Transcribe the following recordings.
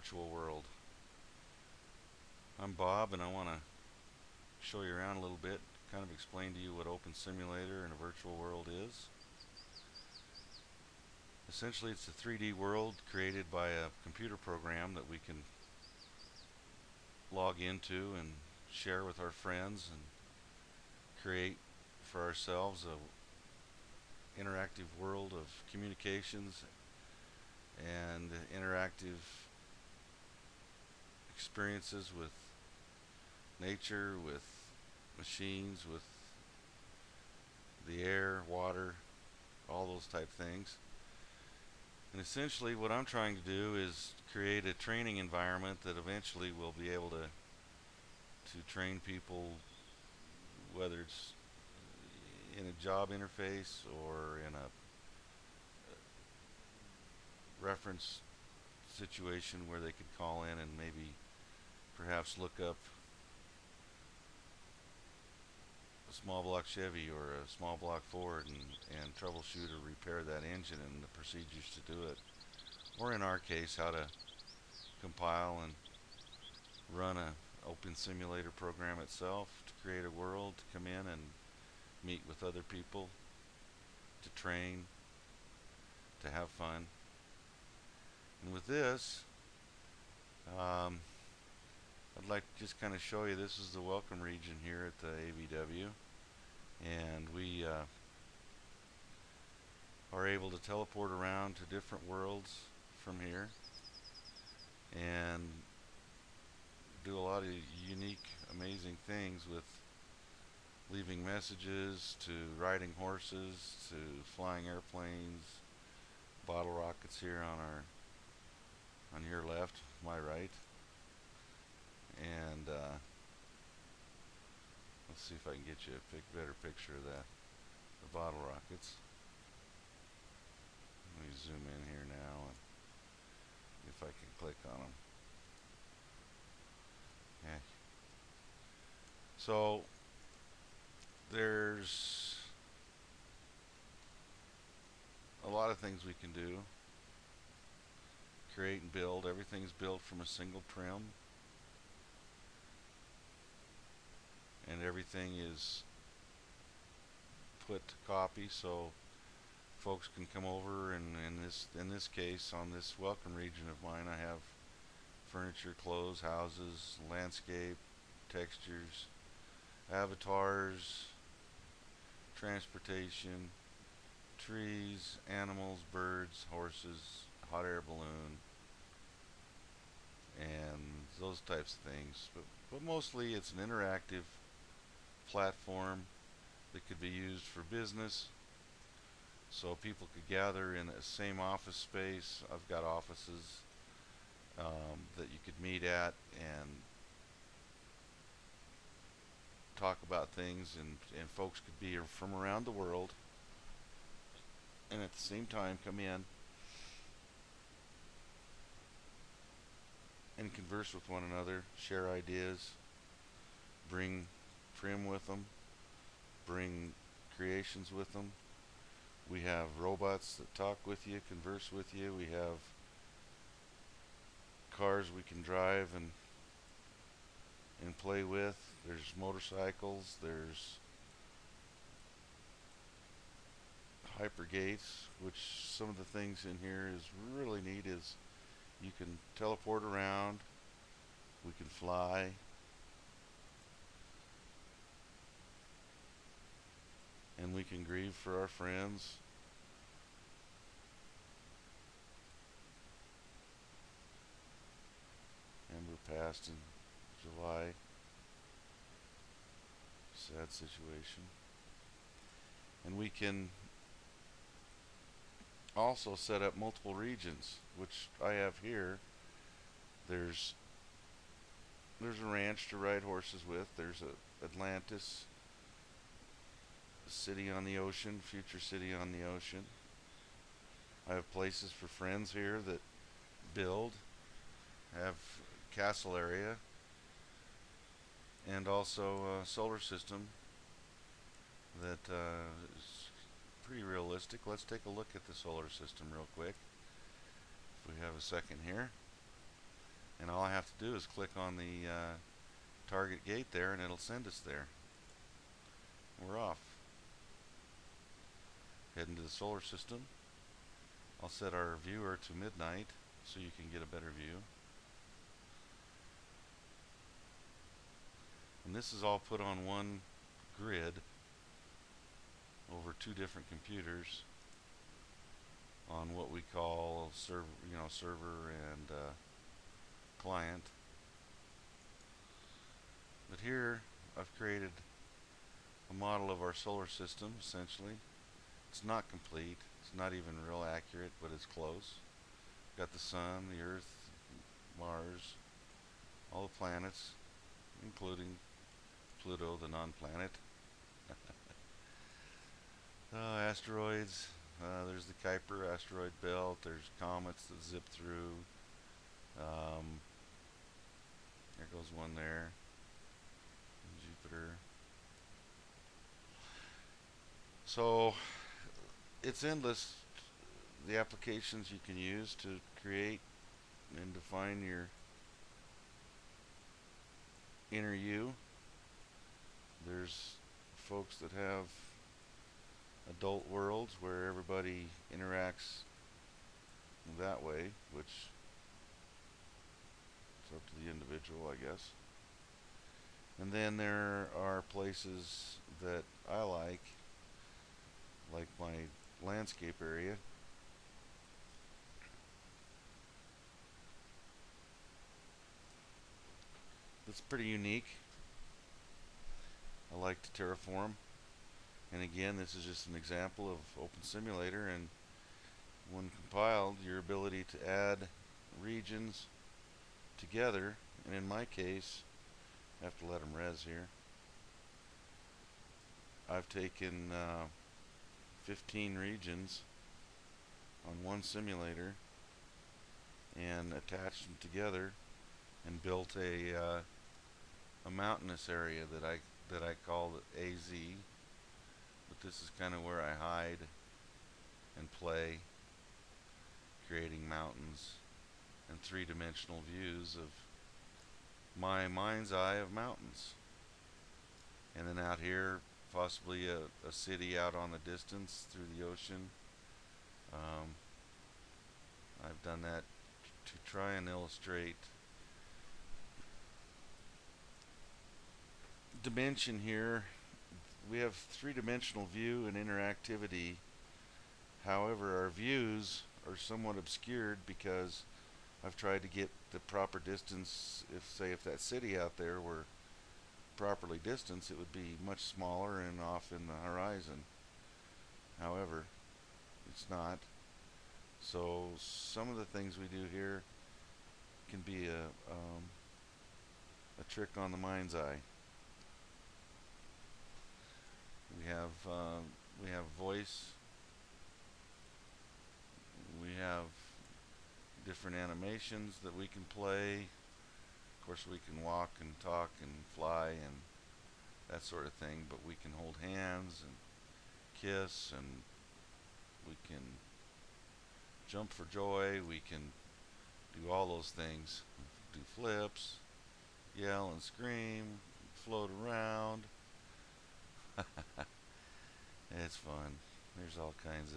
virtual world. I'm Bob, and I want to show you around a little bit, kind of explain to you what Open Simulator and a virtual world is. Essentially, it's a 3D world created by a computer program that we can log into and share with our friends and create for ourselves a interactive world of communications and interactive experiences with nature, with machines, with the air, water, all those type things. And essentially what I'm trying to do is create a training environment that eventually will be able to train people, whether it's in a job interface or in a reference situation where they could call in and maybe perhaps look up a small block Chevy or a small block Ford and troubleshoot or repair that engine and the procedures to do it. Or in our case, how to compile and run a open simulator program itself, to create a world, to come in and meet with other people, to train, to have fun. And with this, I'd like to just kind of show you, this is the welcome region here at the AVW, and we are able to teleport around to different worlds from here and do a lot of unique, amazing things, with leaving messages, to riding horses, to flying airplanes, bottle rockets here on your left, my right. And let's see if I can get you a better picture of that, the bottle rockets. Let me zoom in here now and if I can click on them. Okay. So there's a lot of things we can do. Create and build. Everything's built from a single trim, and everything is put to copy so folks can come over, and in this case, on this welcome region of mine, I have furniture, clothes, houses, landscape, textures, avatars, transportation, trees, animals, birds, horses, hot air balloon, and those types of things. But mostly it's an interactive platform that could be used for business, so people could gather in the same office space. I've got offices that you could meet at and talk about things, and folks could be from around the world and at the same time come in and converse with one another, share ideas, bring trim with them, bring creations with them. We have robots that talk with you, converse with you. We have cars we can drive and play with. There's motorcycles, there's hypergates, which some of the things in here is really neat. Is you can teleport around, we can fly, and we can grieve for our friends. Amber passed in July. Sad situation. And we can also set up multiple regions, which I have here. There's a ranch to ride horses with. There's a Atlantis, a city on the ocean, future city on the ocean. I have places for friends here that build, have castle area, and also a solar system that is pretty realistic. Let's take a look at the solar system real quick, if we have a second here. And all I have to do is click on the target gate there and it'll send us there. We're off. Heading to the solar system. I'll set our viewer to midnight so you can get a better view. And this is all put on one grid over two different computers on what we call server and client. But here I've created a model of our solar system essentially. It's not complete, it's not even real accurate, but it's close. Got the sun, the earth, Mars, all the planets, including Pluto, the non-planet. Asteroids, there's the Kuiper asteroid belt, there's comets that zip through. There goes one there, Jupiter. So it's endless, the applications you can use to create and define your inner you. There's folks that have adult worlds where everybody interacts that way, which is up to the individual, I guess. And then there are places that I like my landscape area. That's pretty unique. I like to terraform. And again, this is just an example of Open Simulator, and when compiled, your ability to add regions together, and in my case, I have to let them res here. I've taken 15 regions on one simulator and attached them together and built a mountainous area that I call the AZ. But this is kind of where I hide and play, creating mountains and three-dimensional views of my mind's eye of mountains. And then out here, possibly a city out on the distance through the ocean. I've done that to try and illustrate dimension here. We have three-dimensional view and interactivity. However, our views are somewhat obscured because I've tried to get the proper distance. If that city out there were properly distanced, it would be much smaller and off in the horizon. However, it's not. So some of the things we do here can be a trick on the mind's eye. We have voice. We have different animations that we can play. Of course, we can walk and talk and fly and that sort of thing, but we can hold hands and kiss, and we can jump for joy. We can do all those things. Do flips, yell and scream, float around. It's fun. There's all kinds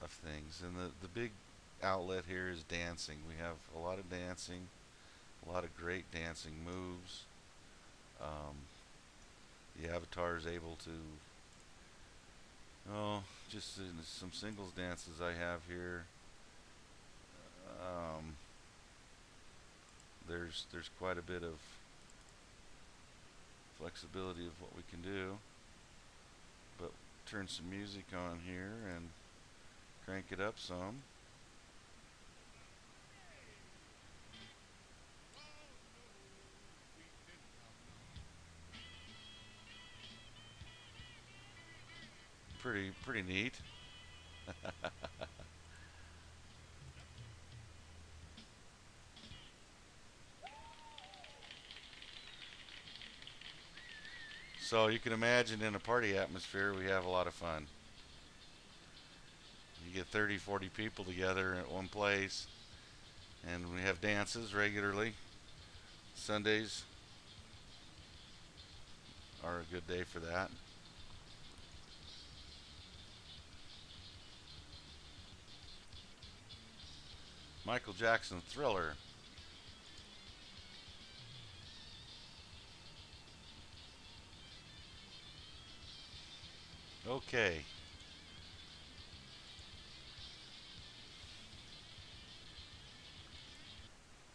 of things, and the big outlet here is dancing. We have a lot of dancing, a lot of great dancing moves. The avatar is able to, just some singles dances I have here. There's quite a bit of flexibility of what we can do. But turn some music on here and crank it up some. Pretty neat. So you can imagine in a party atmosphere we have a lot of fun. You get 30, 40 people together at one place, And we have dances regularly. Sundays are a good day for that. Michael Jackson Thriller. Okay,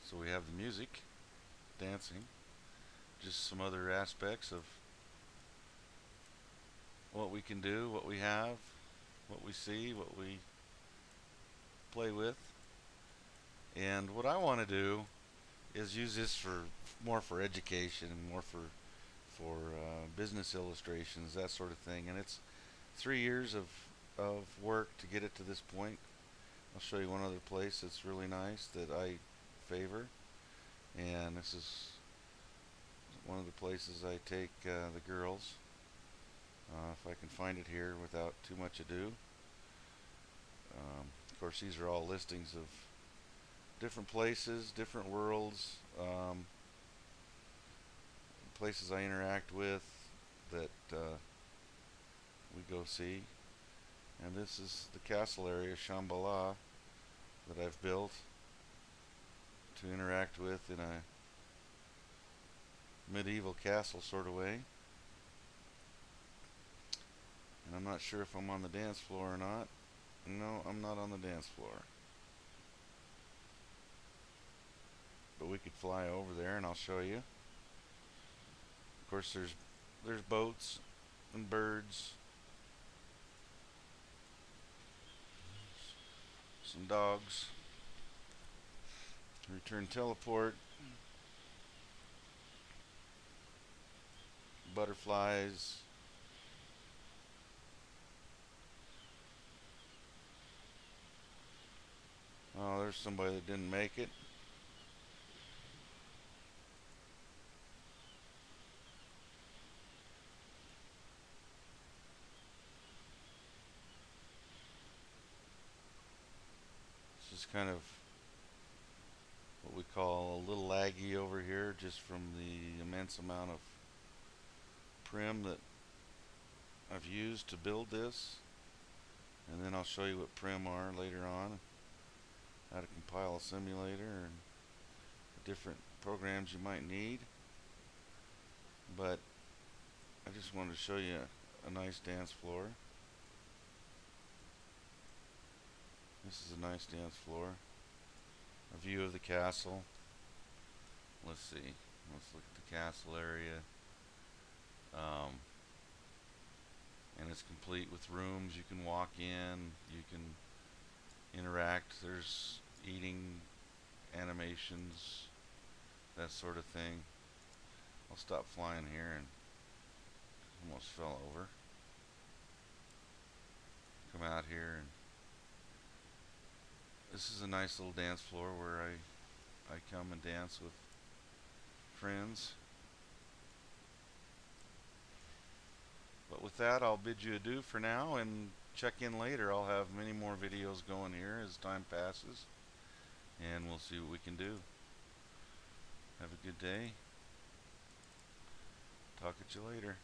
so we have the music, dancing, just some other aspects of what we can do, what we have, what we see, what we play with. And what I want to do is use this for more for education and more for business illustrations, that sort of thing. And it's 3 years of work to get it to this point. I'll show you one other place that's really nice that I favor, and this is one of the places I take the girls. If I can find it here without too much ado. Of course, these are all listings of different places, different worlds, places I interact with that we go see. And this is the castle area, Shombala, that I've built to interact with in a medieval castle sort of way. And I'm not sure if I'm on the dance floor or not. No, I'm not on the dance floor. But we could fly over there and I'll show you. Of course, there's boats and birds, some dogs, return teleport, butterflies. Oh, there's somebody that didn't make it. This is kind of what we call a little laggy over here, just from the immense amount of prim that I've used to build this. And then I'll show you what prim are later on, how to compile a simulator and different programs you might need. But I just wanted to show you a nice dance floor. This is a nice dance floor. A view of the castle. Let's see. Let's look at the castle area. And it's complete with rooms. You can walk in. You can interact. There's eating animations, that sort of thing. I'll stop flying here and almost fell over. Come out here, and this is a nice little dance floor where I come and dance with friends. But with that, I'll bid you adieu for now and check in later. I'll have many more videos going here as time passes, and we'll see what we can do. Have a good day. Talk at you later.